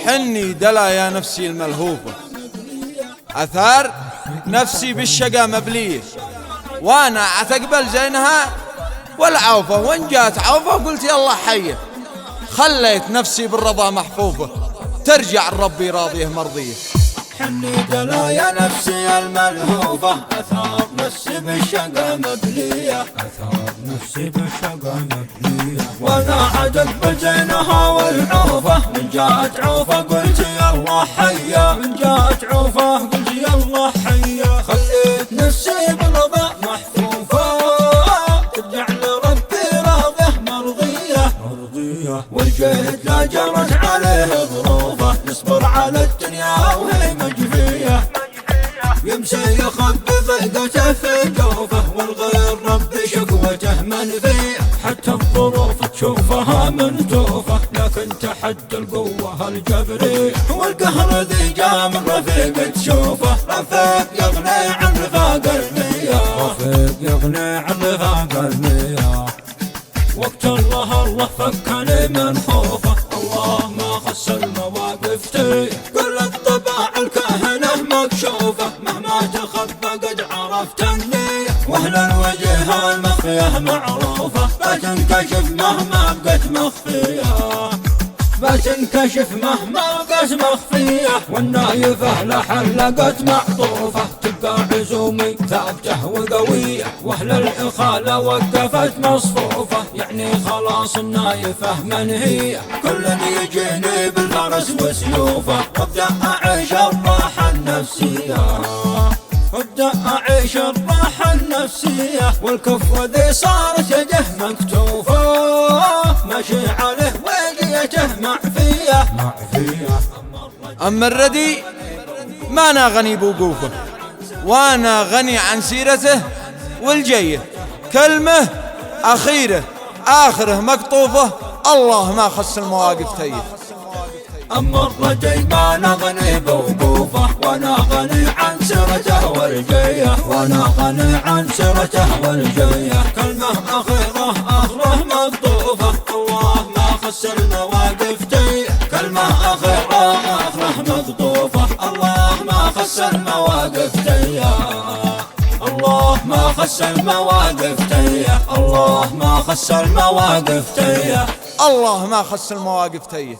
حني دلا يا نفسي الملهوفة، أثار نفسي بالشقا مبلية، وانا عتقبل زينها والعوفة، وان جات عوفة قلت يلا حية، خليت نفسي بالرضا محفوفة، ترجع ربي راضيه مرضية. حني دلا يا نفسي الملهوفة، أثار نفسي بالشقا مبلية، أثار نفسي بالشقا مبلية، وانا عتقبل زينها والعوفة، من جات عوفة قلت يلا حية، من جات عوفة قلت يلا حية، خليت نفسي بالرضا محفوفة، ترجع لربي راضيه مرضية، والجهد لا جرت عليه ظروفه، نصبر على الدنيا وهي مجفية، يمشي يخبي ضيقته في جوفه، والغير ربي شكوته منفية، حتى الظروف تشوفها منتوفة، لكن تحدى القوة الجبرية، والقهر ذي جاء من رفيق تشوفه، رفيق يغني عن رفاق المية، رفيق يغني عن رفاق المية، وقت الله فكني من خوفه، الله ما خس المواقف تيه، كل الطباع الكاهنة مكشوفة، مهما تخبى قد عرفت النية، واهل الوجه المخفية معروفة، بتنكشف مهما بقت مخفية، بتنكشف مهما بقت مخفية، والنايفة لحلقت معطوفة، تبقى عزومي ثابتة وقوية، واهل الإخالة وقفت مصفوفة، يعني خلاص النايفة منهية، كل يجيني بالفرس وسيوفه، وابدأ أعيش الراحة النفسية، وابدأ أعيش الراحة النفسية، والكف ذي صارت يده مكتوفة، ماشي عليه ويجيته معفية، أما الردي ما أنا غني بوقوفه، وانا غني عن سيرته والجيه، كلمة أخيرة آخره مقطوفة، الله ما خص المواقف تيه. أما الرجي ما نغني بوقوفه، وانا غني عن سيرته والجيه، وانا غني عن سيرته والجيه، كلمة أخيرة آخره مقطوفة، الله ما خص المواقف تيه، كلمة أخيرة آخره مقطوفة، الله ما خص المواقف تيه، الله ما خص المواقف تيه، الله ما خص المواقف تيه، الله ما خص المواقف تيه.